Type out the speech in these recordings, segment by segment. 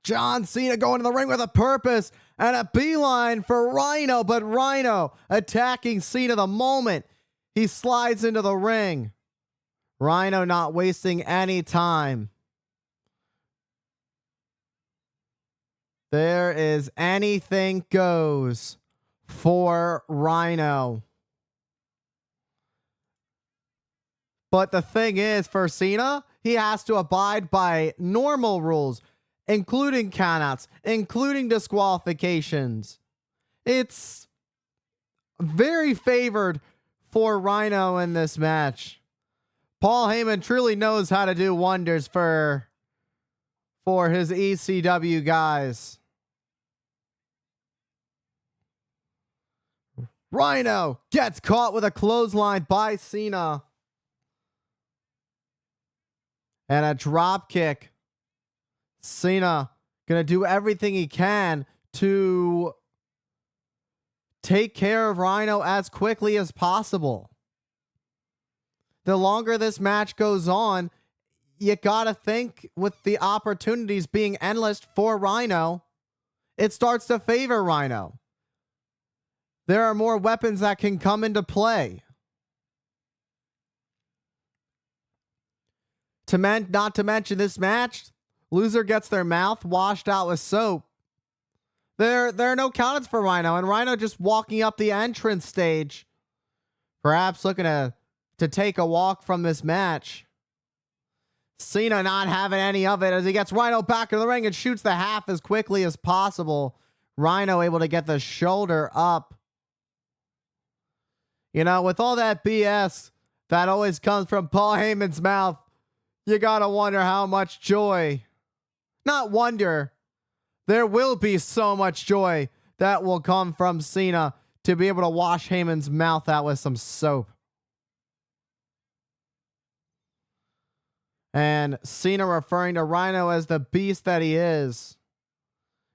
John Cena going to the ring with a purpose and a beeline for Rhyno, but Rhyno attacking Cena the moment he slides into the ring. Rhyno not wasting any time. There is anything goes for Rhyno. But the thing is, for Cena, he has to abide by normal rules, including countouts, including disqualifications. It's very favored for Rhyno in this match. Paul Heyman truly knows how to do wonders for his ECW guys. Rhyno gets caught with a clothesline by Cena. And a drop kick. Cena gonna do everything he can to take care of Rhyno as quickly as possible. The longer this match goes on, you gotta think with the opportunities being endless for Rhyno, it starts to favor Rhyno. There are more weapons that can come into play. Not to mention this match, loser gets their mouth washed out with soap. There are no countouts for Rhyno, and Rhyno just walking up the entrance stage, perhaps looking to take a walk from this match. Cena not having any of it as he gets Rhyno back in the ring and shoots the half as quickly as possible. Rhyno able to get the shoulder up. You know, with all that BS that always comes from Paul Heyman's mouth, you gotta wonder how much joy, not wonder, there will be so much joy that will come from Cena to be able to wash Heyman's mouth out with some soap. And Cena referring to Rhyno as the beast that he is.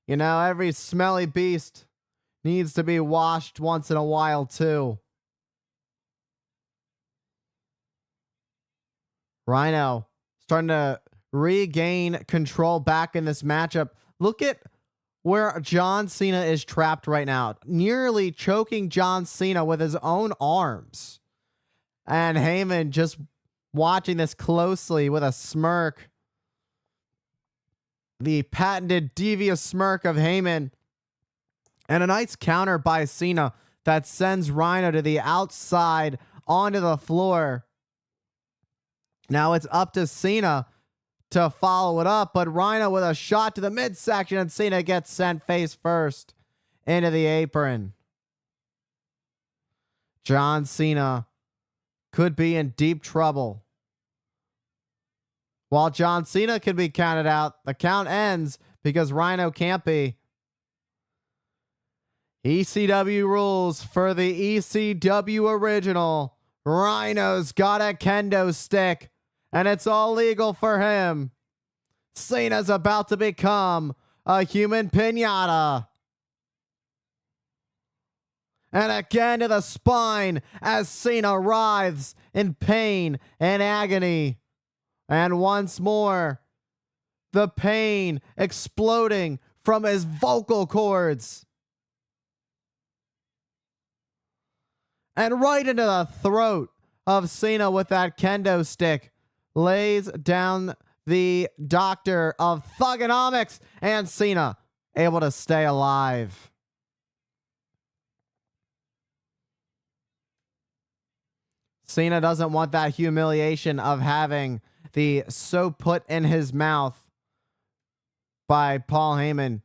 You know, every smelly beast needs to be washed once in a while too. Rhyno starting to regain control back in this matchup. Look at where John Cena is trapped right now. Nearly choking John Cena with his own arms. And Heyman just watching this closely with a smirk. The patented devious smirk of Heyman. And a nice counter by Cena that sends Rhyno to the outside onto the floor. Now it's up to Cena to follow it up, but Rhyno with a shot to the midsection, and Cena gets sent face first into the apron. John Cena could be in deep trouble. While John Cena could be counted out, the count ends because Rhyno can't be. ECW rules for the ECW original. Rhyno's got a kendo stick, and it's all legal for him. Cena's about to become a human piñata. And again to the spine as Cena writhes in pain and agony. And once more, the pain exploding from his vocal cords. And right into the throat of Cena with that kendo stick. Lays down the doctor of thugonomics, and Cena able to stay alive. Cena doesn't want that humiliation of having the soap put in his mouth by Paul Heyman.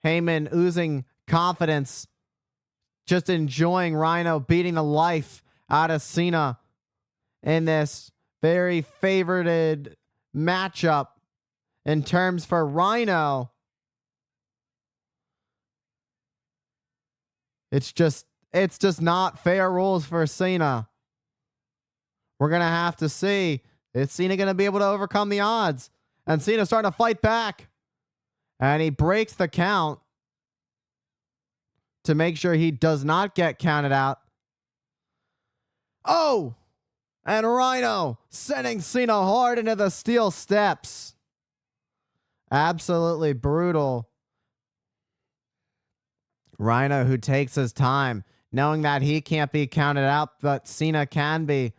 Heyman oozing confidence, just enjoying Rhyno beating the life out of Cena in this very favorited matchup in terms for Rhyno. It's just not fair rules for Cena. We're going to have to see. Is Cena going to be able to overcome the odds? And Cena's starting to fight back. And he breaks the count to make sure he does not get counted out. Oh! And Rhyno sending Cena hard into the steel steps. Absolutely brutal. Rhyno, who takes his time, knowing that he can't be counted out, but Cena can be.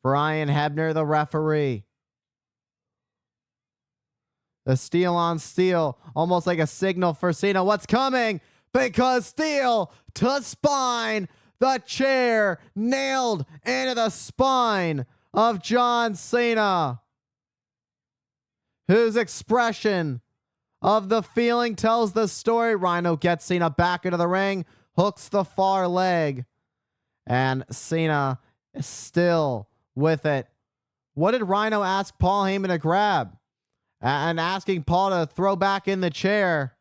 Brian Hebner, the referee. The steel on steel, almost like a signal for Cena. What's coming? Because steel to spine. The chair nailed into the spine of John Cena, whose expression of the feeling tells the story. Rhyno gets Cena back into the ring, hooks the far leg, and Cena is still with it. What did Rhyno ask Paul Heyman to grab? And asking Paul to throw back in the chair.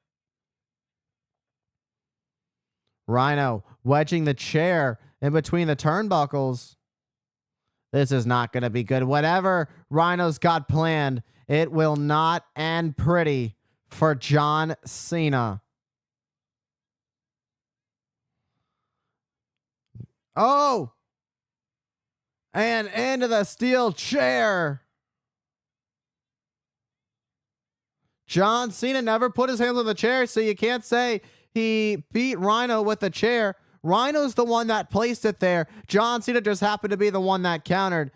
Rhyno wedging the chair in between the turnbuckles. This is not going to be good. Whatever Rhyno's got planned, it will not end pretty for John Cena. Oh! And into the steel chair. John Cena never put his hands on the chair, so you can't say he beat Rhyno with the chair. Rhino's the one that placed it there. John Cena just happened to be the one that countered.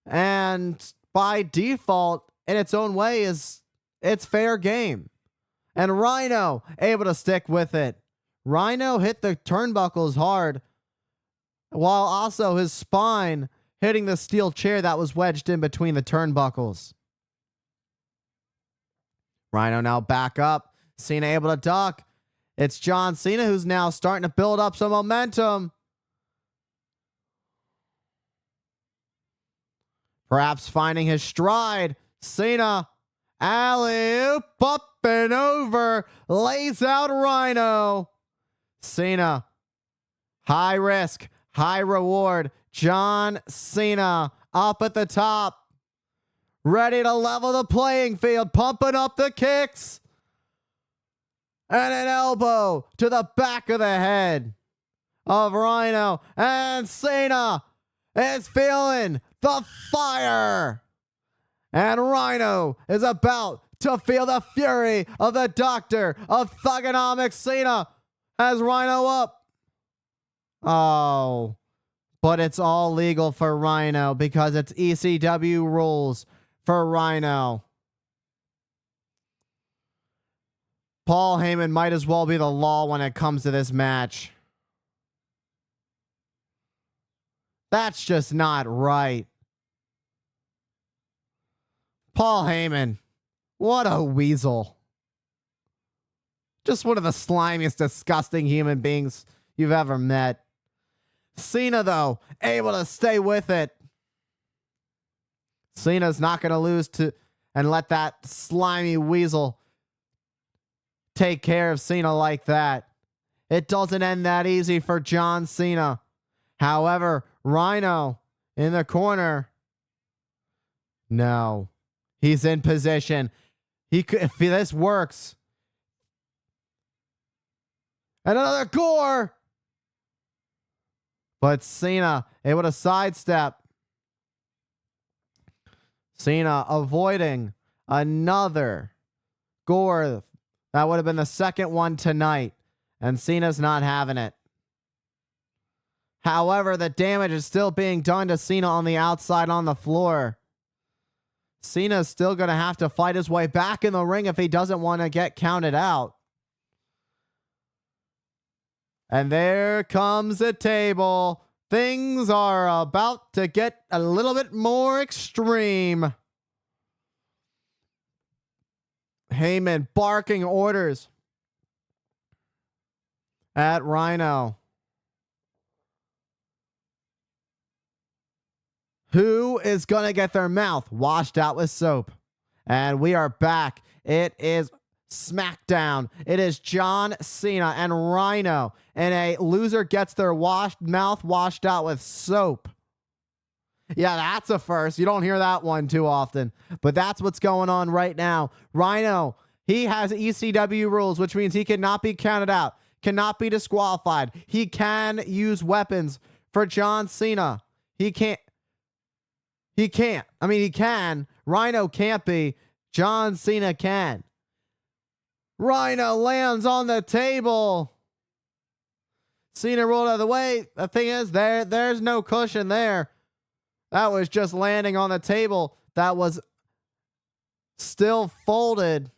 And by default, in its own way, it's fair game. And Rhyno able to stick with it. Rhyno hit the turnbuckles hard, while also his spine hitting the steel chair that was wedged in between the turnbuckles. Rhyno now back up. Cena able to duck. It's John Cena who's now starting to build up some momentum. Perhaps finding his stride. Cena, alley-oop, up and over, lays out Rhyno. Cena, high risk, high reward. John Cena up at the top. Ready to level the playing field, pumping up the kicks. And an elbow to the back of the head of Rhyno. And Cena is feeling the fire. And Rhyno is about to feel the fury of the Doctor of Thugonomics. Cena has Rhyno up. Oh, but it's all legal for Rhyno because it's ECW rules for Rhyno. Paul Heyman might as well be the law when it comes to this match. That's just not right. Paul Heyman, what a weasel. Just one of the slimiest, disgusting human beings you've ever met. Cena, though, able to stay with it. Cena's not going to lose to and let that slimy weasel take care of Cena like that. It doesn't end that easy for John Cena. However, Rhyno in the corner. No. He's in position. He could, if this works. And another gore. But Cena able to sidestep. Cena avoiding another gore. That would have been the second one tonight. And Cena's not having it. However, the damage is still being done to Cena on the outside on the floor. Cena's still going to have to fight his way back in the ring if he doesn't want to get counted out. And there comes a table. Things are about to get a little bit more extreme. Heyman barking orders at Rhyno. Who is going to get their mouth washed out with soap? And we are back. It is SmackDown. It is John Cena and Rhyno. And a loser gets their mouth washed out with soap. Yeah, that's a first. You don't hear that one too often. But that's what's going on right now. Rhyno, he has ECW rules, which means he cannot be counted out, cannot be disqualified. He can use weapons for John Cena. He can't. I mean, he can. Rhyno can't be. John Cena can. Rhyno lands on the table. Cena rolled out of the way. The thing is, there's no cushion there. That was just landing on the table. That was still folded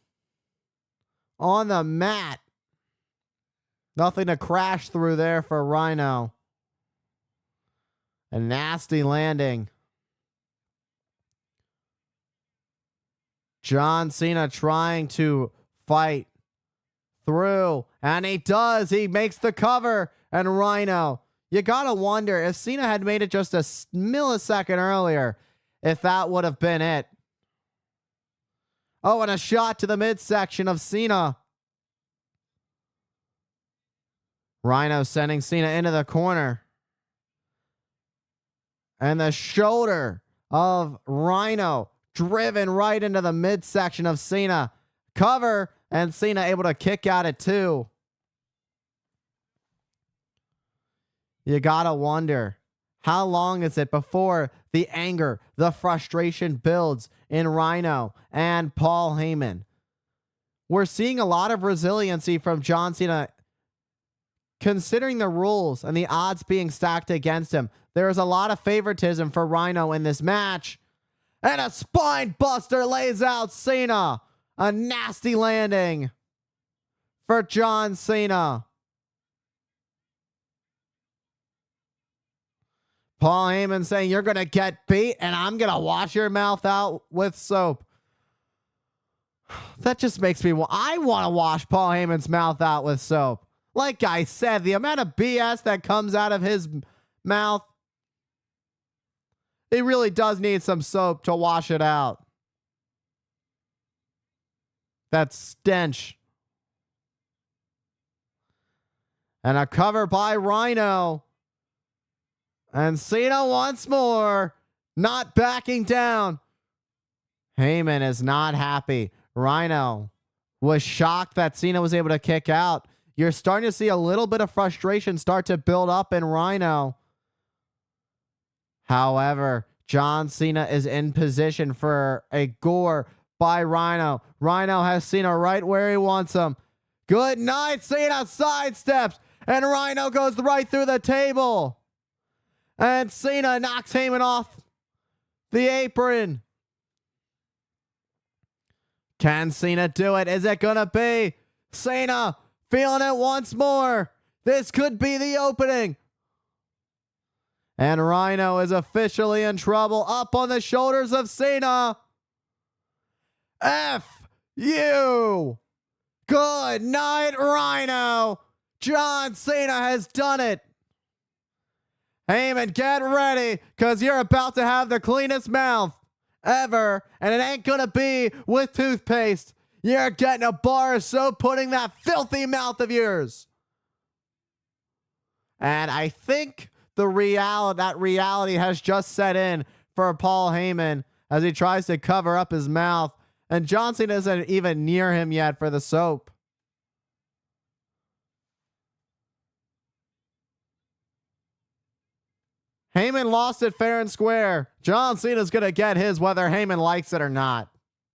on the mat. Nothing to crash through there for Rhyno. A nasty landing. John Cena trying to fight through, and he does. He makes the cover, and Rhyno. You gotta wonder if Cena had made it just a millisecond earlier, if that would have been it. Oh, and a shot to the midsection of Cena. Rhyno sending Cena into the corner. And the shoulder of Rhyno driven right into the midsection of Cena. Cover, and Cena able to kick out at 2. You gotta wonder, how long is it before the anger, the frustration builds in Rhyno and Paul Heyman? We're seeing a lot of resiliency from John Cena, considering the rules and the odds being stacked against him. There is a lot of favoritism for Rhyno in this match. And a spine buster lays out Cena. A nasty landing for John Cena. Paul Heyman saying, you're going to get beat and I'm going to wash your mouth out with soap. That just makes me I want to wash Paul Heyman's mouth out with soap. Like I said, the amount of BS that comes out of his mouth, he really does need some soap to wash it out. That stench. And a cover by Rhyno. And Cena once more, not backing down. Heyman is not happy. Rhyno was shocked that Cena was able to kick out. You're starting to see a little bit of frustration start to build up in Rhyno. However, John Cena is in position for a gore by Rhyno. Rhyno has Cena right where he wants him. Good night. Cena sidesteps, and Rhyno goes right through the table. And Cena knocks Heyman off the apron. Can Cena do it? Is it going to be Cena feeling it once more? This could be the opening. And Rhyno is officially in trouble. Up on the shoulders of Cena. F you. Good night, Rhyno. John Cena has done it. Heyman, get ready, because you're about to have the cleanest mouth ever, and it ain't going to be with toothpaste. You're getting a bar of soap putting that filthy mouth of yours. And I think that reality has just set in for Paul Heyman as he tries to cover up his mouth, and John Cena isn't even near him yet for the soap. Heyman lost it fair and square. John Cena's going to get his whether Heyman likes it or not.